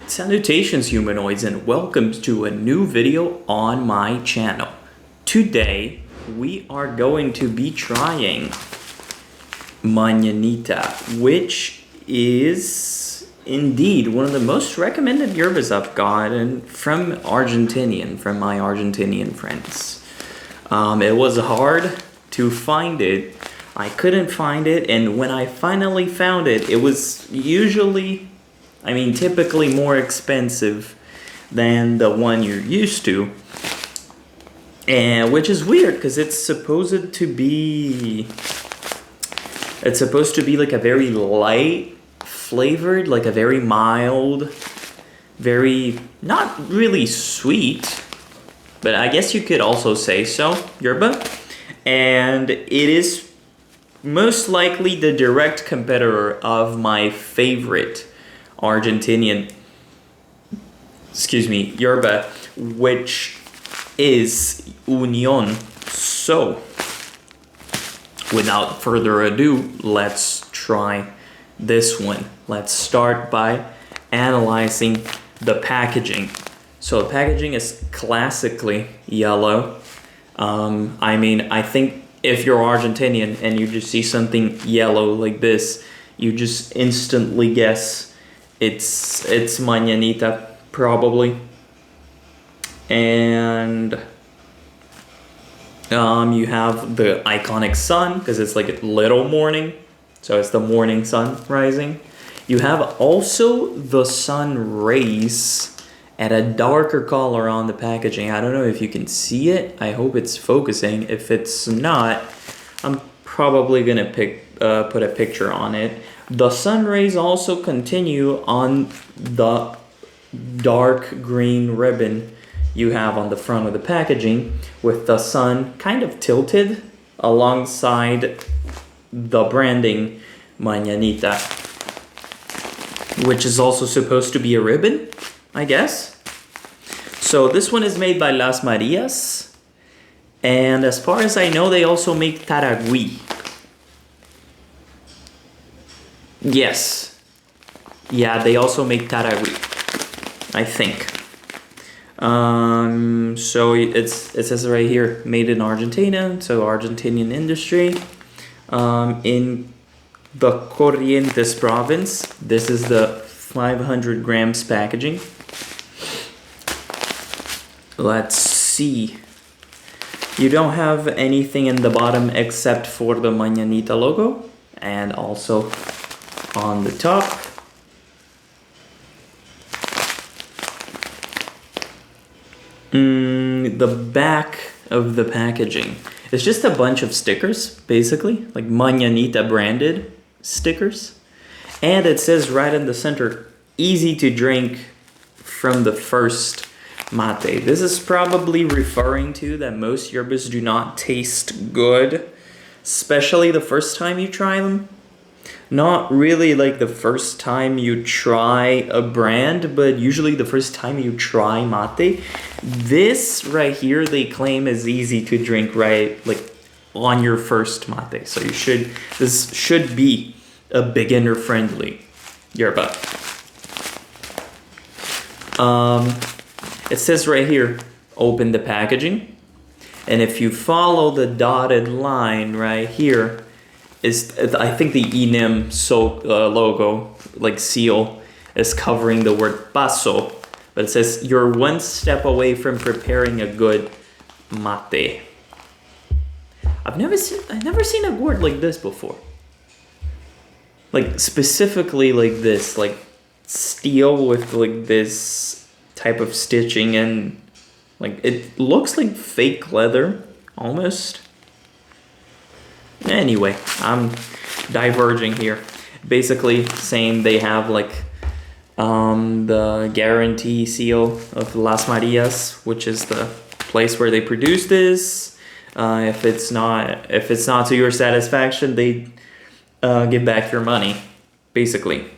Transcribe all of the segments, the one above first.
Salutations humanoids and welcome to a new video on my channel. Today we are going to be trying Mañanita, which is indeed one of the most recommended yerbas I've gotten from my Argentinian friends. It was hard to find it. I couldn't find it, and when I finally found it, it was typically more expensive than the one you're used to. And which is weird because it's supposed to be like a very light flavored, like a very mild, very not really sweet, but I guess you could also say so, yerba. And it is most likely the direct competitor of my favorite Argentinian, yerba, which is Union. So, without further ado, let's try this one. Let's start by analyzing the packaging. So the packaging is classically yellow. I think if you're Argentinian and you just see something yellow like this, you just instantly guess it's Mañanita, probably. And you have the iconic sun, because it's like a little morning, so it's the morning sun rising. You have also the sun rays at a darker color on the packaging. I don't know if you can see it. I hope it's focusing. If it's not, I'm probably gonna put a picture on it. The sun rays also continue on the dark green ribbon you have on the front of the packaging, with the sun kind of tilted alongside the branding Mañanita, which is also supposed to be a ribbon, I guess. So this one is made by Las Marias, and as far as I know, they also make Taragüí. Yes. Yeah, they also make Taragüí, I think. So it says right here, made in Argentina, so Argentinian industry. In the Corrientes province, this is the 500 grams packaging. Let's see. You don't have anything in the bottom except for the Mañanita logo, and also on the top. The back of the packaging. It's just a bunch of stickers, basically, like Mañanita branded stickers. And it says right in the center, easy to drink from the first mate. This is probably referring to that most yerbas do not taste good, especially the first time you try them. Not really like the first time you try a brand, but usually the first time you try mate. This right here, they claim is easy to drink right like on your first mate. So this should be a beginner friendly yerba. It says right here, open the packaging. And if you follow the dotted line right here, I think the ENIM logo, like seal, is covering the word paso, but it says you're one step away from preparing a good mate. I've never seen a gourd like this before. Like specifically like this, like steel with like this type of stitching, and like it looks like fake leather almost. Anyway, I'm diverging here. Basically saying they have like the guarantee seal of Las Marias, which is the place where they produce this. If it's not to your satisfaction, they give back your money, basically.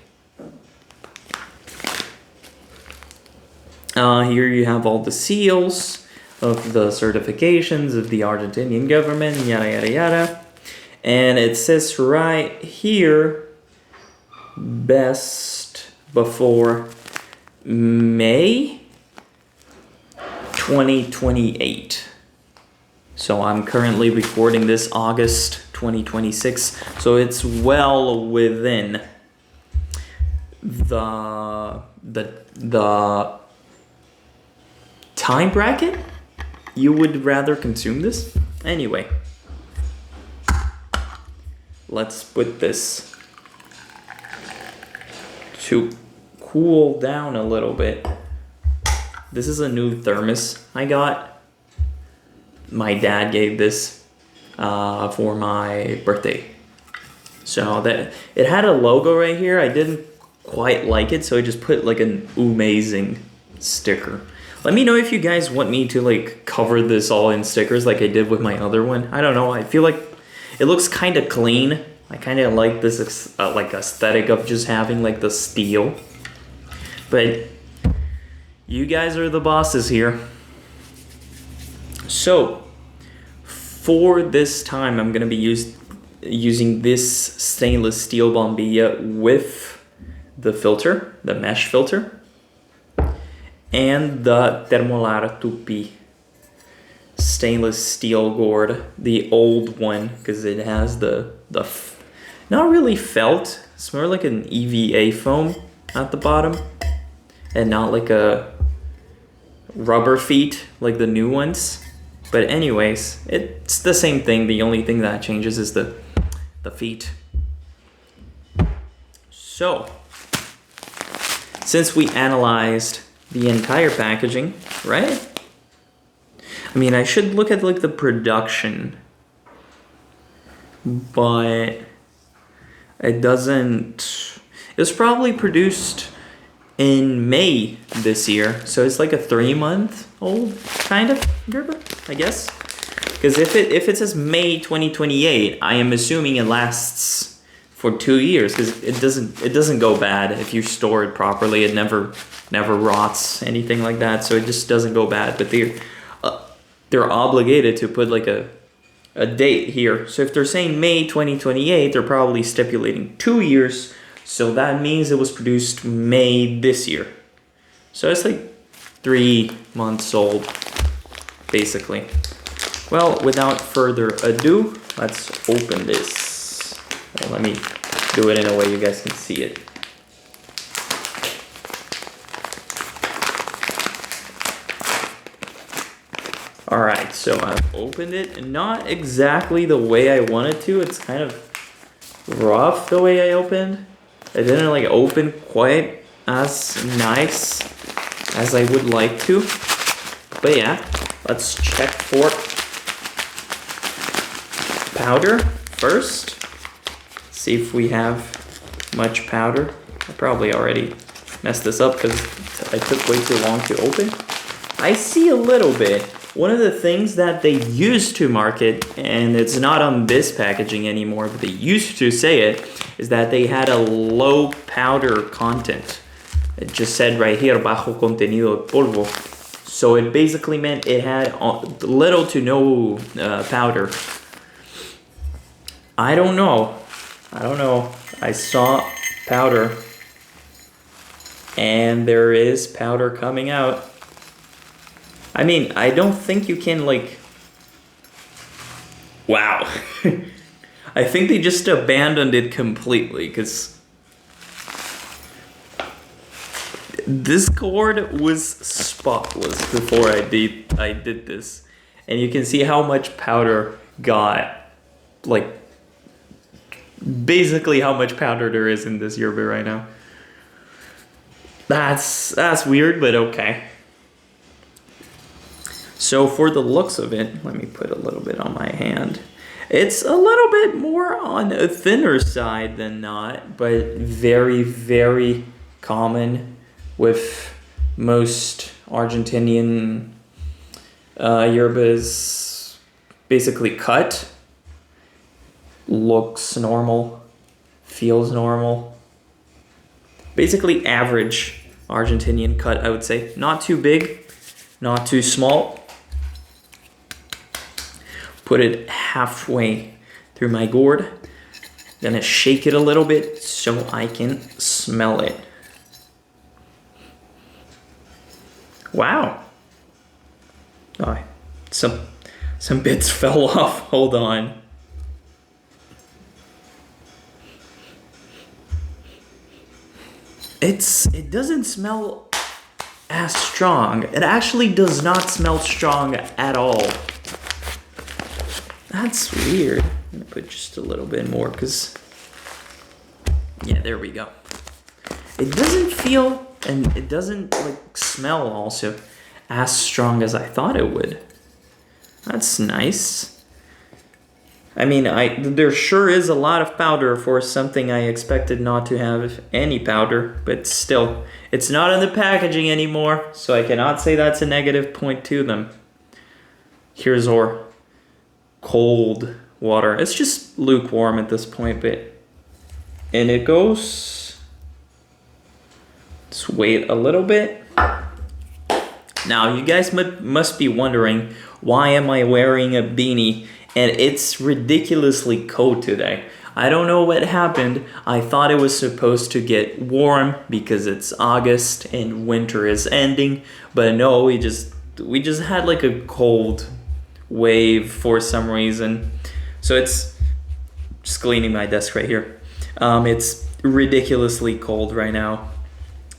Here you have all the seals of the certifications of the Argentinian government, yada yada yada. And it says right here, best before May 2028. So I'm currently recording this August 2026. So it's well within the time bracket you would rather consume this. Anyway, let's put this to cool down a little bit. This is a new thermos I got. My dad gave this for my birthday. So that it had a logo right here. I didn't quite like it, so I just put like an amazing sticker. Let me know if you guys want me to like cover this all in stickers like I did with my other one. I don't know. I feel like it looks kind of clean. I kind of like this like aesthetic of just having like the steel. But you guys are the bosses here. So for this time, I'm gonna be using this stainless steel bombilla with the filter, the mesh filter, and the Thermolar Tupi stainless steel gourd, the old one, because it has the not really felt, it's more like an EVA foam at the bottom, and not like a rubber feet like the new ones. But anyways, it's the same thing. The only thing that changes is the feet. So, since we analyzed the entire packaging, right? I mean, I should look at like the production, but it doesn't. It was probably produced in May this year, so it's like a 3-month-old kind of Yerba, I guess. Because if it says May 2028, I am assuming it lasts for 2 years, because it doesn't go bad if you store it properly. It never rots, anything like that. So it just doesn't go bad. But they're obligated to put like a date here. So if they're saying May 2028, they're probably stipulating 2 years. So that means it was produced May this year. So it's like 3 months old, basically. Well, without further ado, let's open this. Well, let me do it in a way you guys can see it. Alright, so I've opened it. Not exactly the way I wanted to. It's kind of rough the way I opened. It didn't like open quite as nice as I would like to. But yeah, let's check for powder first. See if we have much powder. I probably already messed this up because I took way too long to open. I see a little bit. One of the things that they used to market, and it's not on this packaging anymore, but they used to say it, is that they had a low powder content. It just said right here, bajo contenido de polvo. So it basically meant it had little to no powder. I don't know. I saw powder, and there is powder coming out. I mean, I don't think you can like... Wow. I think they just abandoned it completely, because this gourd was spotless before I did this. And you can see how much powder got, like, basically how much powder there is in this yerba right now. That's weird, but okay. So for the looks of it, let me put a little bit on my hand. It's a little bit more on a thinner side than not, but very, very common with most Argentinian yerbas. Basically cut, looks normal, feels normal. Basically average Argentinian cut, I would say. Not too big, not too small. Put it halfway through my gourd. Gonna shake it a little bit so I can smell it. Wow. Oh, some bits fell off. Hold on. It doesn't smell as strong. It actually does not smell strong at all. That's weird. I'm gonna put just a little bit more because, yeah, there we go. It doesn't feel, and it doesn't like smell also as strong as I thought it would. That's nice. I mean, there sure is a lot of powder for something I expected not to have any powder, but still, it's not in the packaging anymore, so I cannot say that's a negative point to them. Here's our cold water. It's just lukewarm at this point, but and it goes. Let's wait a little bit. Now, you guys must be wondering, why am I wearing a beanie? And it's ridiculously cold today. I don't know what happened. I thought it was supposed to get warm because it's August and winter is ending. But no, we just had like a cold wave for some reason. So it's just cleaning my desk right here. It's ridiculously cold right now.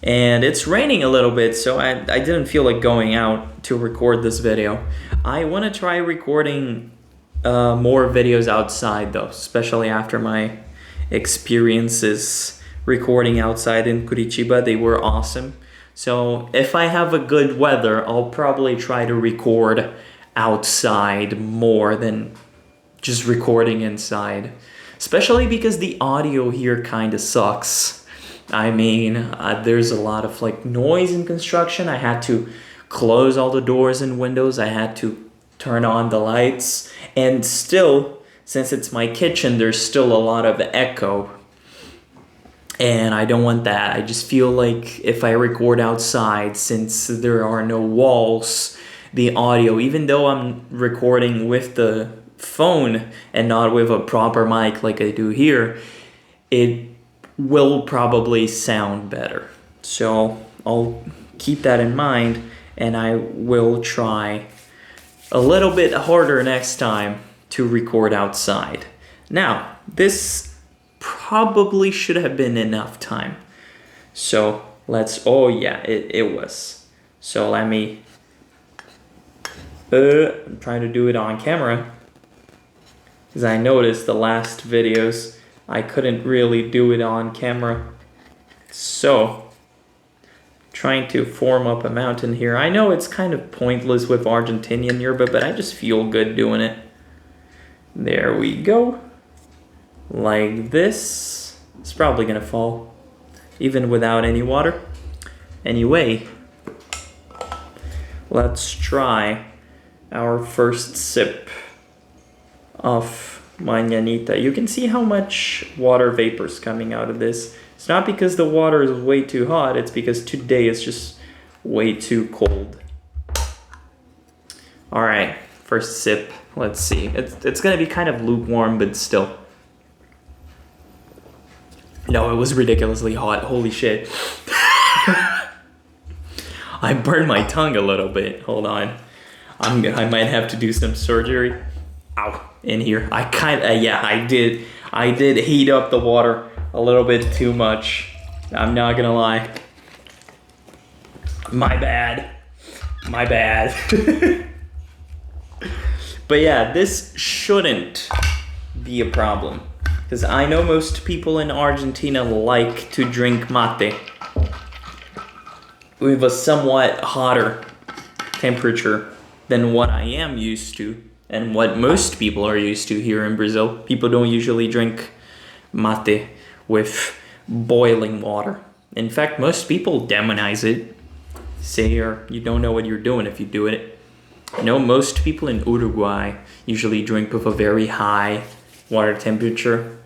And it's raining a little bit, so I didn't feel like going out to record this video. I want to try recording more videos outside though, especially after my experiences recording outside in Curitiba. They were awesome. So if I have a good weather, I'll probably try to record outside more than just recording inside, especially because the audio here kind of sucks. I mean, there's a lot of like noise in construction. I had to close all the doors and windows. I had to turn on the lights, and still, since it's my kitchen, there's still a lot of echo, and I don't want that. I just feel like if I record outside, since there are no walls, the audio, even though I'm recording with the phone and not with a proper mic like I do here, it will probably sound better. So I'll keep that in mind, and I will try a little bit harder next time to record outside. Now, this probably should have been enough time. So let's, oh yeah, it was. So let me, I'm trying to do it on camera, because I noticed the last videos I couldn't really do it on camera. So, trying to form up a mountain here. I know it's kind of pointless with Argentinian yerba, but I just feel good doing it. There we go. Like this. It's probably gonna fall, even without any water. Anyway, let's try our first sip of Mañanita. You can see how much water vapor is coming out of this. It's not because the water is way too hot, it's because today is just way too cold. Alright, first sip. Let's see. It's gonna be kind of lukewarm, but still. No, it was ridiculously hot. Holy shit. I burned my tongue a little bit. Hold on. I might have to do some surgery. Ow. In here. I did heat up the water a little bit too much. I'm not gonna lie. My bad. But yeah, this shouldn't be a problem, because I know most people in Argentina like to drink mate with a somewhat hotter temperature than what I am used to. And what most people are used to here in Brazil. People don't usually drink mate with boiling water. In fact, most people demonize it. Say you don't know what you're doing if you do it. I know most people in Uruguay usually drink with a very high water temperature.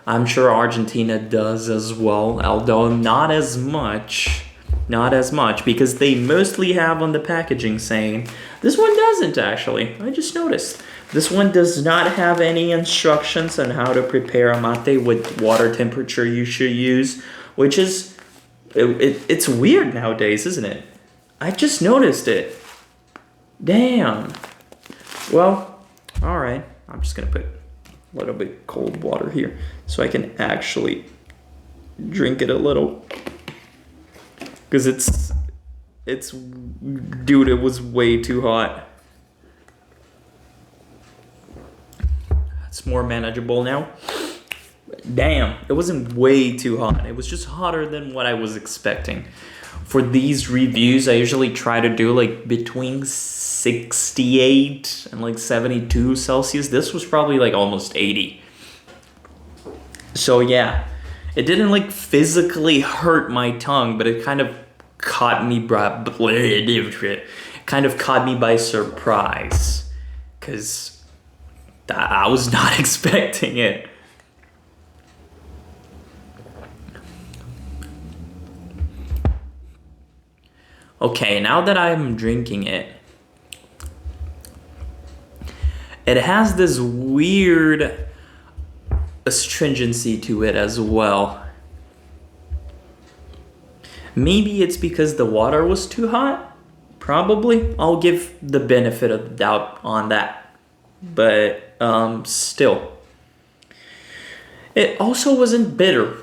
I'm sure Argentina does as well, although not as much. Not as much, because they mostly have on the packaging saying, this one doesn't actually, I just noticed. This one does not have any instructions on how to prepare a mate with water temperature you should use, which is, it's weird nowadays, isn't it? I just noticed it. Damn. Well, all right. I'm just gonna put a little bit cold water here so I can actually drink it a little. Because dude, it was way too hot. It's more manageable now. Damn, it wasn't way too hot. It was just hotter than what I was expecting. For these reviews, I usually try to do like between 68 and like 72 Celsius. This was probably like almost 80. So yeah, it didn't like physically hurt my tongue, but it kind of caught me by surprise. Because I was not expecting it. Okay, now that I'm drinking it, it has this weird astringency to it as well. Maybe it's because the water was too hot? Probably. I'll give the benefit of the doubt on that. But still. It also wasn't bitter.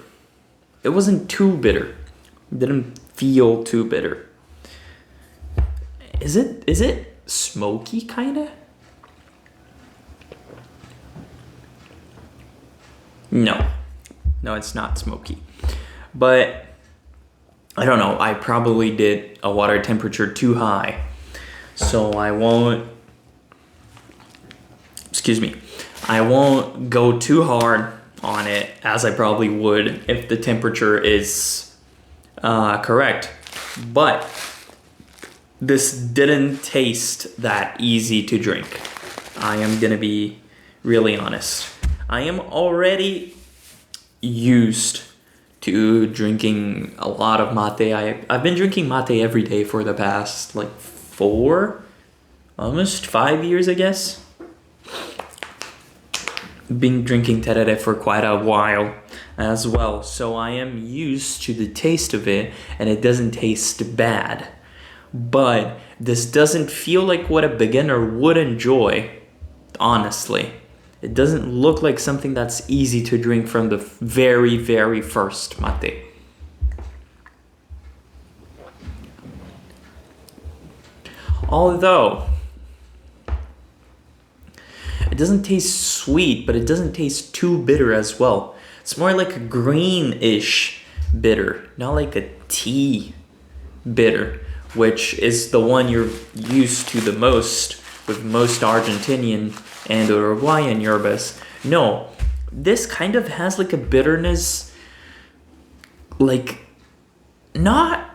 It wasn't too bitter. It didn't feel too bitter. Is it smoky kinda? No, it's not smoky. But I don't know, I probably did a water temperature too high. So I won't go too hard on it as I probably would if the temperature is correct. But this didn't taste that easy to drink. I am gonna be really honest. I am already used to drinking a lot of mate. I've been drinking mate every day for the past like almost 5 years, I guess. Been drinking tereré for quite a while as well. So I am used to the taste of it and it doesn't taste bad. But this doesn't feel like what a beginner would enjoy, honestly. It doesn't look like something that's easy to drink from the very, very first mate. Although, it doesn't taste sweet, but it doesn't taste too bitter as well. It's more like a greenish bitter, not like a tea bitter, which is the one you're used to the most with most Argentinian and Uruguayan yerbas. No, this kind of has like a bitterness, like not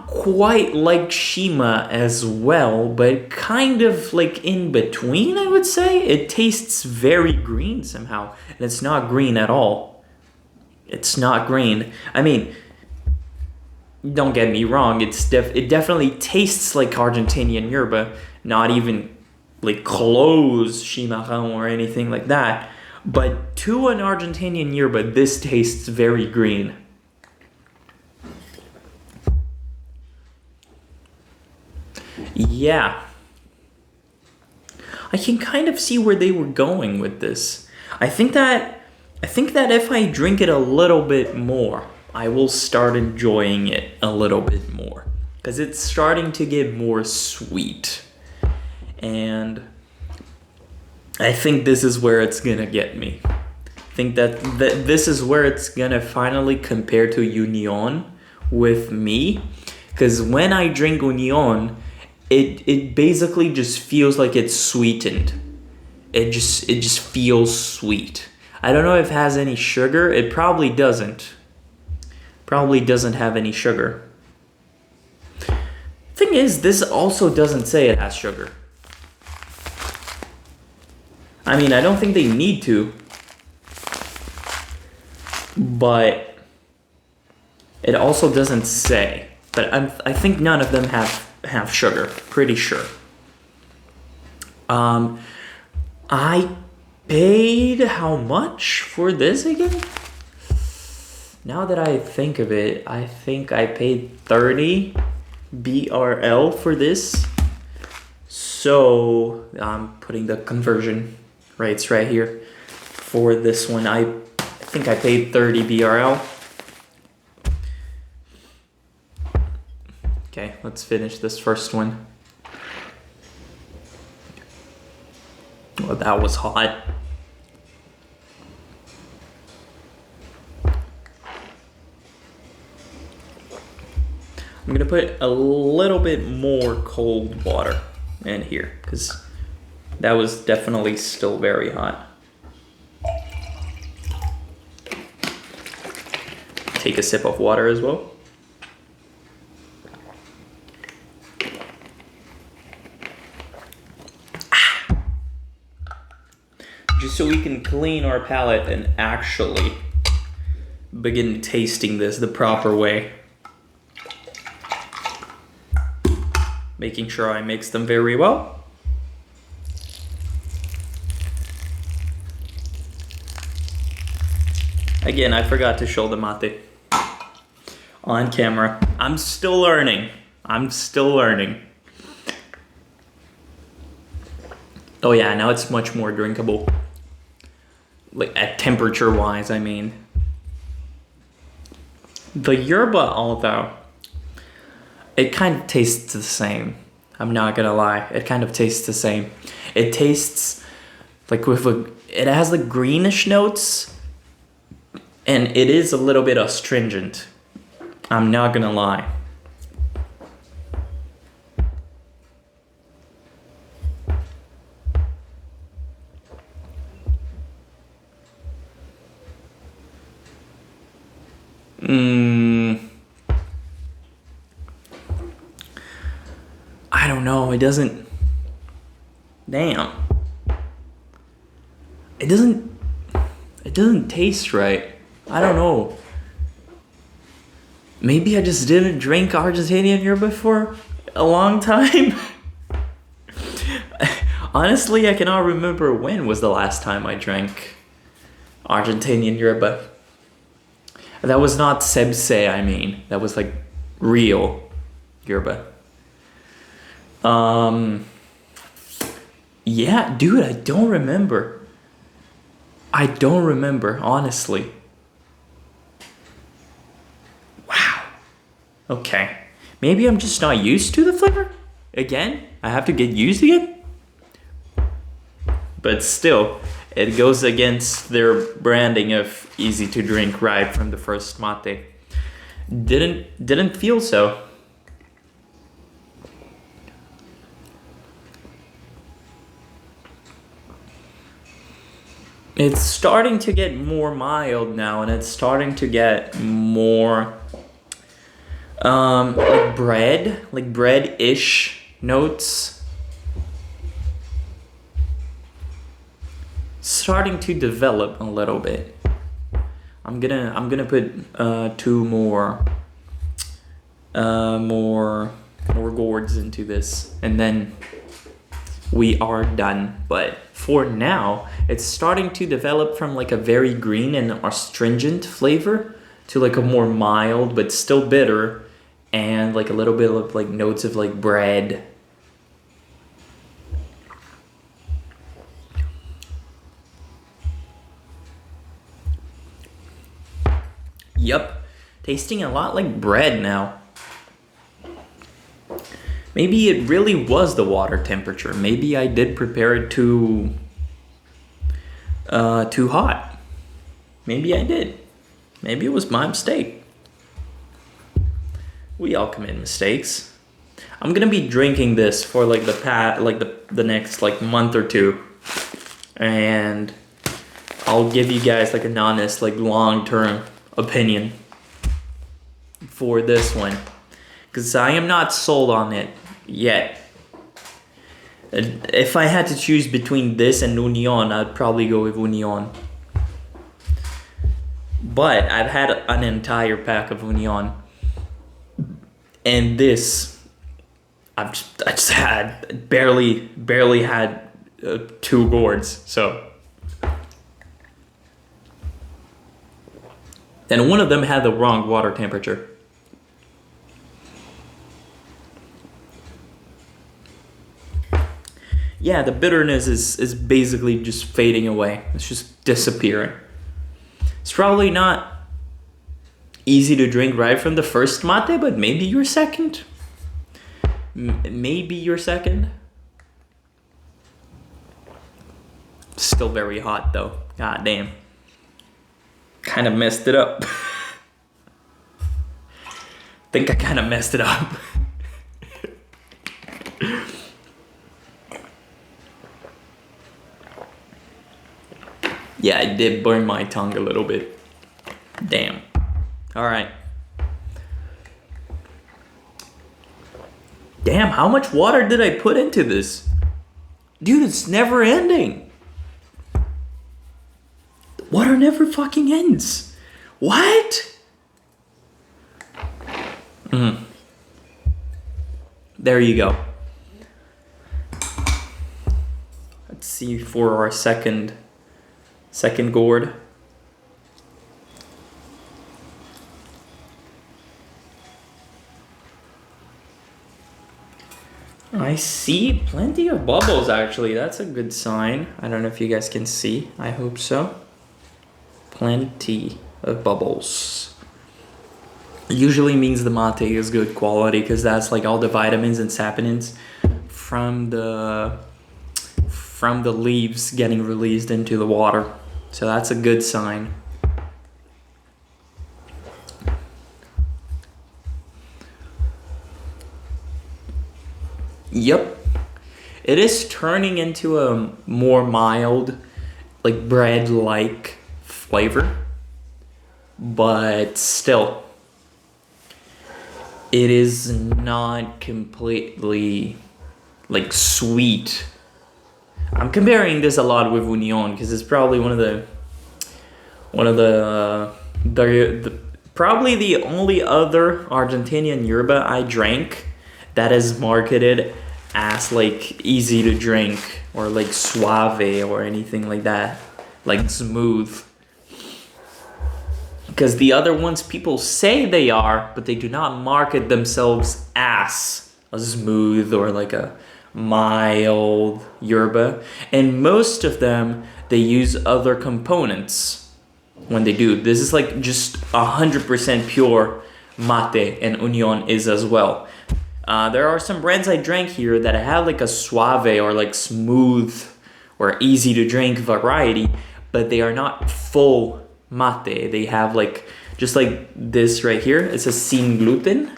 quite like Shima as well, but kind of like in between, I would say. It tastes very green somehow, and it's not green at all. It's not green. I mean, don't get me wrong, it definitely tastes like Argentinian yerba, not even like close chimarrón or anything like that. But to an Argentinian yerba, this tastes very green. Yeah. I can kind of see where they were going with this. I think that if I drink it a little bit more, I will start enjoying it a little bit more. Because it's starting to get more sweet. And I think this is where it's gonna get me. I think that this is where it's gonna finally compare to Union with me. Because when I drink Union, it basically just feels like it's sweetened. It just feels sweet. I don't know if it has any sugar. It probably doesn't. Probably doesn't have any sugar. Thing is, this also doesn't say it has sugar. I mean, I don't think they need to. But it also doesn't say. But I think none of them have sugar. Pretty sure. I paid how much for this again? Now that I think of it, I think I paid 30 BRL for this. So I'm putting the conversion rates right here. For this one, I think I paid 30 BRL. Okay, let's finish this first one. Oh, that was hot. I'm gonna put a little bit more cold water in here because that was definitely still very hot. Take a sip of water as well. Just so we can clean our palate and actually begin tasting this the proper way. Making sure I mix them very well. Again, I forgot to show the mate on camera. I'm still learning. Oh yeah, now it's much more drinkable. Like at temperature wise, I mean. The yerba, although, it kind of tastes the same. I'm not gonna lie, it kind of tastes the same. It tastes like it has like greenish notes, and it is a little bit astringent. I'm not gonna lie. I don't know, it doesn't... Damn. It doesn't taste right. I don't know. Maybe I just didn't drink Argentinian yerba for a long time. Honestly, I cannot remember when was the last time I drank Argentinian yerba. That was not sebse, I mean. That was like real yerba. Yeah, dude, I don't remember. Honestly. Wow. Okay. Maybe I'm just not used to the flavor? Again? I have to get used again? But still, it goes against their branding of easy to drink right from the first mate. Didn't feel so. It's starting to get more mild now, and it's starting to get more like bread-ish notes. Starting to develop a little bit. I'm gonna put two more gourds into this, and then we are done. But for now, it's starting to develop from like a very green and astringent flavor to like a more mild but still bitter, and like a little bit of like notes of like bread. Yep, tasting a lot like bread now. Maybe it really was the water temperature. Maybe I did prepare it too hot. Maybe I did. Maybe it was my mistake. We all commit mistakes. I'm gonna be drinking this for like the next like month or two, and I'll give you guys like an honest like long-term opinion for this one, because I am not sold on it yet. If I had to choose between this and Union, I'd probably go with Union. But I've had an entire pack of Union, and this I just had barely had 2 gourds. So, and one of them had the wrong water temperature. yeah, the bitterness is basically just fading away. It's just disappearing. It's probably not easy to drink right from the first mate, but maybe your second. Maybe your second. Still very hot though. God damn. Kind of messed it up. Think I kind of messed it up. Yeah, I did burn my tongue a little bit. Damn. All right. Damn, how much water did I put into this? Dude, it's never ending. Water never fucking ends. What? There you go. Let's see for our second gourd. I see plenty of bubbles actually. That's a good sign. I don't know if you guys can see. I hope so. Plenty of bubbles. Usually means the mate is good quality because that's like all the vitamins and saponins from the leaves getting released into the water. So that's a good sign. Yep. It is turning into a more mild, like bread-like flavor. But still, it is not completely like sweet. I'm comparing this a lot with Union because it's probably one of the probably the only other Argentinian yerba I drank that is marketed as like easy to drink or like suave or anything like that, like smooth. Because the other ones people say they are, but they do not market themselves as a smooth or like a mild yerba. And most of them, they use other components when they do. This is like just 100% pure mate, and Union is as well. There are some brands I drank here that have like a suave or like smooth or easy to drink variety, but they are not full mate. They have like, just like this right here, it says sin gluten.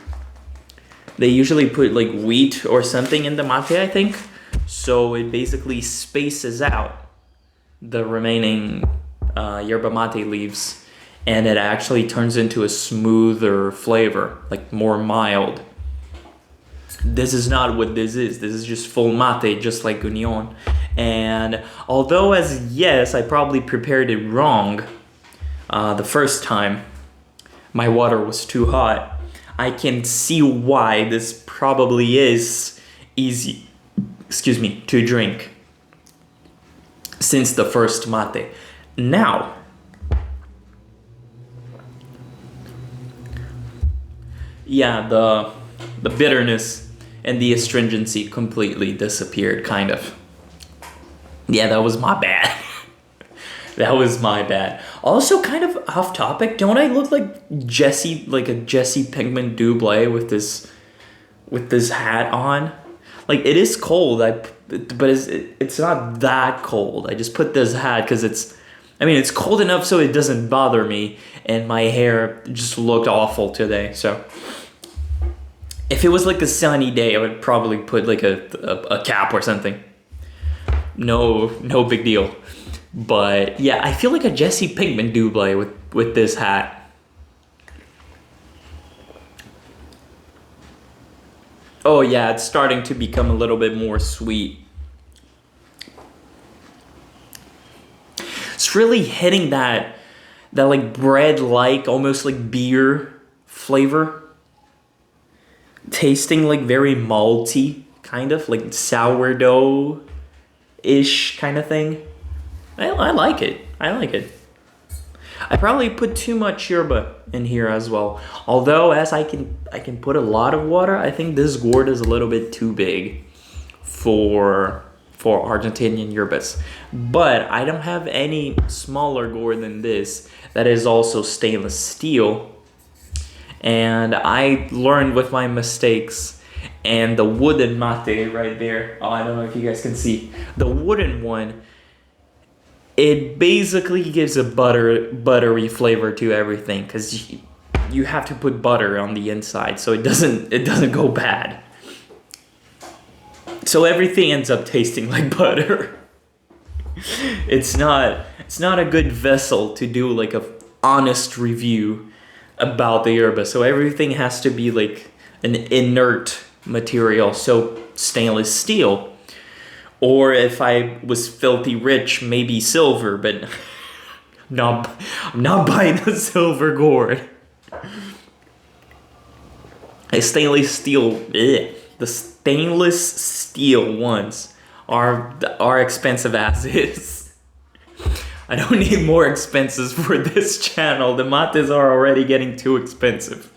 They usually put like wheat or something in the mate, I think. So it basically spaces out the remaining yerba mate leaves, and it actually turns into a smoother flavor, like more mild. This is not what this is. This is just full mate, just like Union. And although I probably prepared it wrong the first time, my water was too hot, I can see why this probably is easy, to drink since the first mate. Now, yeah, the bitterness and the astringency completely disappeared, kind of. Yeah, that was my bad. That was my bad. Also, kind of off topic, don't I look like a Jesse Pinkman Dublé with this hat on? Like, it is cold, but it's not that cold. I just put this hat because it's cold enough so it doesn't bother me, and my hair just looked awful today, so. If it was like a sunny day, I would probably put like a cap or something. No big deal. But yeah, I feel like a Jesse Pinkman Dublé with this hat. Oh yeah, it's starting to become a little bit more sweet. It's really hitting that like bread-like, almost like beer flavor. Tasting like very malty, kind of like sourdough-ish kind of thing. I like it. I probably put too much yerba in here as well. Although, as I can put a lot of water, I think this gourd is a little bit too big for for Argentinian yerbas. But I don't have any smaller gourd than this that is also stainless steel. And I learned with my mistakes. And the wooden mate right there, oh, I don't know if you guys can see, the wooden one, it basically gives a buttery flavor to everything, because you have to put butter on the inside so it doesn't go bad. So everything ends up tasting like butter. It's not a good vessel to do like a honest review about the yerba. So everything has to be like an inert material, so stainless steel. Or if I was filthy rich, maybe silver, but I'm not buying a silver gourd. A stainless steel, the stainless steel ones are expensive as is. I don't need more expenses for this channel. The mates are already getting too expensive.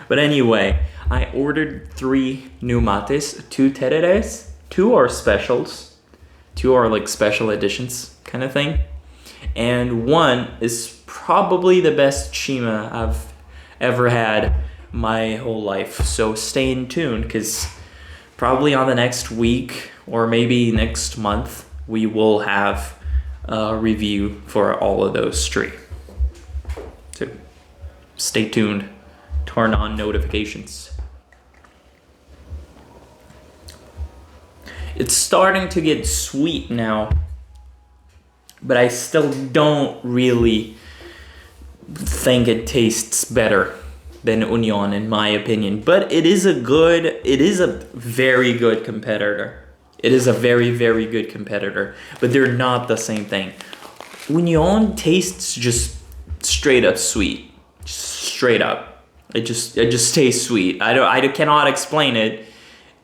But anyway, I ordered 3 new mates, 2 tereres, 2 are specials, 2 are like special editions kind of thing, and 1 is probably the best chima I've ever had my whole life. So stay in tune, because probably on the next week or maybe next month we will have a review for all of those 3. So stay tuned, turn on notifications. It's starting to get sweet now, but I still don't really think it tastes better than Union in my opinion. But it is a very good competitor. It is a very, very good competitor, but they're not the same thing. Union tastes just straight up sweet. Straight up. It just tastes sweet. I cannot explain it.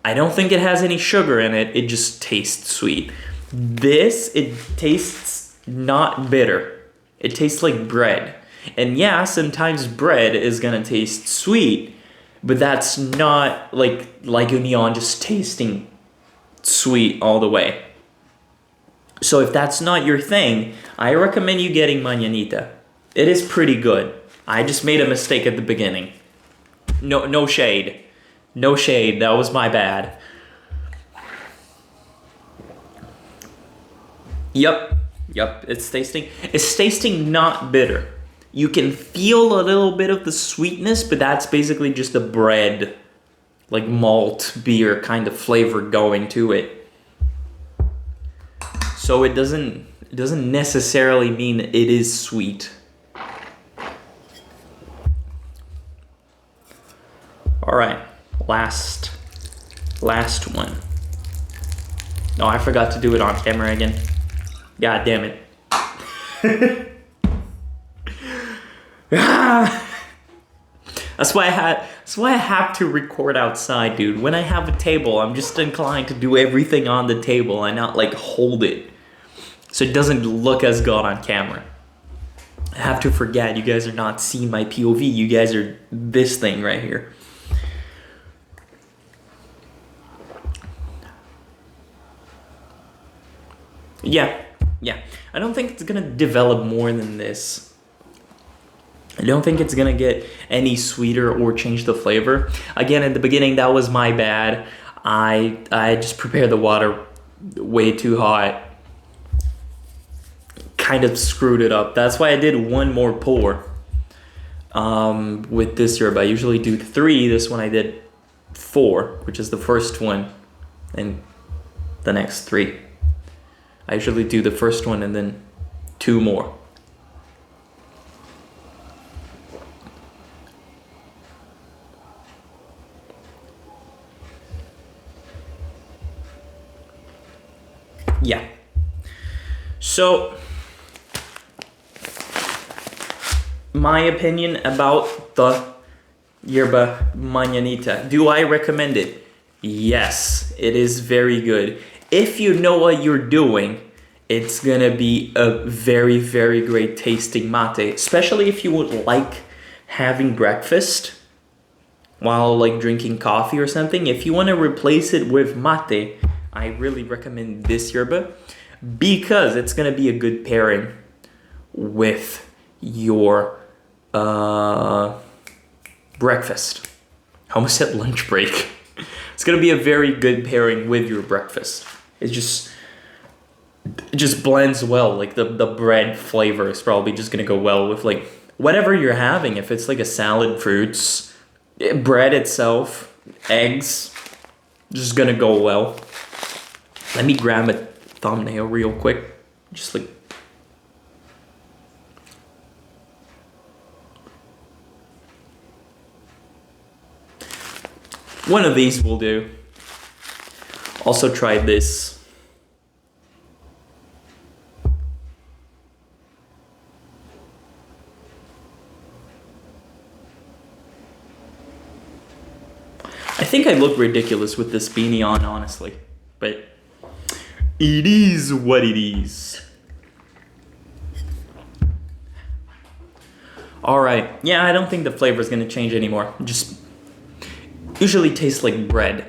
I don't think it has any sugar in it. It just tastes sweet. This, it tastes not bitter. It tastes like bread. And yeah, sometimes bread is gonna taste sweet, but that's not like Union just tasting sweet all the way. So if that's not your thing, I recommend you getting Mañanita. It is pretty good. I just made a mistake at the beginning. No shade. No shade, that was my bad. Yep, it's tasting not bitter. You can feel a little bit of the sweetness, but that's basically just the bread, like malt beer kind of flavor going to it. So it doesn't necessarily mean it is sweet. All right. Last one. No, I forgot to do it on camera again. God damn it. That's why I have to record outside, dude. When I have a table, I'm just inclined to do everything on the table and not like hold it, so it doesn't look as good on camera. I have to forget. You guys are not seeing my POV. You guys are this thing right here. Yeah. I don't think it's gonna develop more than this. I don't think it's gonna get any sweeter or change the flavor. Again, in the beginning, that was my bad. I just prepared the water way too hot. Kind of screwed it up. That's why I did 1 more pour with this yerba. I usually do 3. This one I did 4, which is the first one, and the next 3. I usually do the first one and then 2 more. Yeah. So, my opinion about the Yerba Mañanita. Do I recommend it? Yes, it is very good. If you know what you're doing, it's gonna be a very, very great tasting mate, especially if you would like having breakfast while like drinking coffee or something. If you want to replace it with mate, I really recommend this yerba because it's gonna be a good pairing with your breakfast. I almost said lunch break. It's gonna be a very good pairing with your breakfast. It just blends well. Like the bread flavor is probably just gonna go well with like whatever you're having. If it's like a salad, fruits, bread itself, eggs, just gonna go well. Let me grab a thumbnail real quick. Just like one of these will do. Also tried this. I think I look ridiculous with this beanie on, honestly, but it is what it is. All right, yeah, I don't think the flavor is gonna change anymore. Just usually tastes like bread.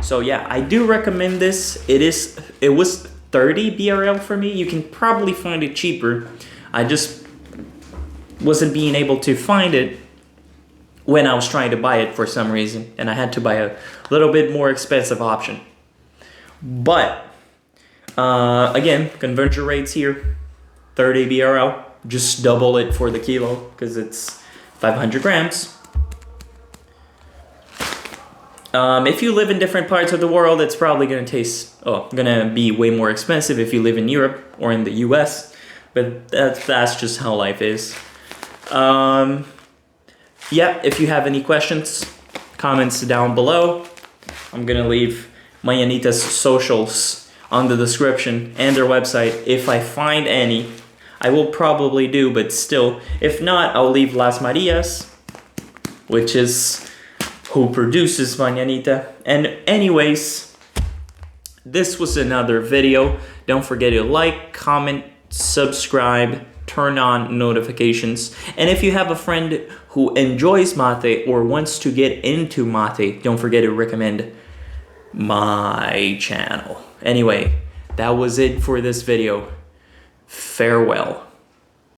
So yeah, I do recommend this. It was 30 BRL for me. You can probably find it cheaper. I just wasn't being able to find it when I was trying to buy it for some reason, and I had to buy a little bit more expensive option. But again, conversion rates here, 30 BRL. Just double it for the kilo because it's 500 grams. If you live in different parts of the world, it's probably gonna be way more expensive if you live in Europe or in the US, but that's just how life is. Yeah, if you have any questions, comments down below. I'm gonna leave Mañanita's socials on the description and their website if I find any. I will probably do, but still, if not, I'll leave Las Marias, which is who produces Mañanita. And anyways, this was another video. Don't forget to like, comment, subscribe, turn on notifications. And if you have a friend who enjoys mate or wants to get into mate, don't forget to recommend my channel. Anyway, that was it for this video. Farewell.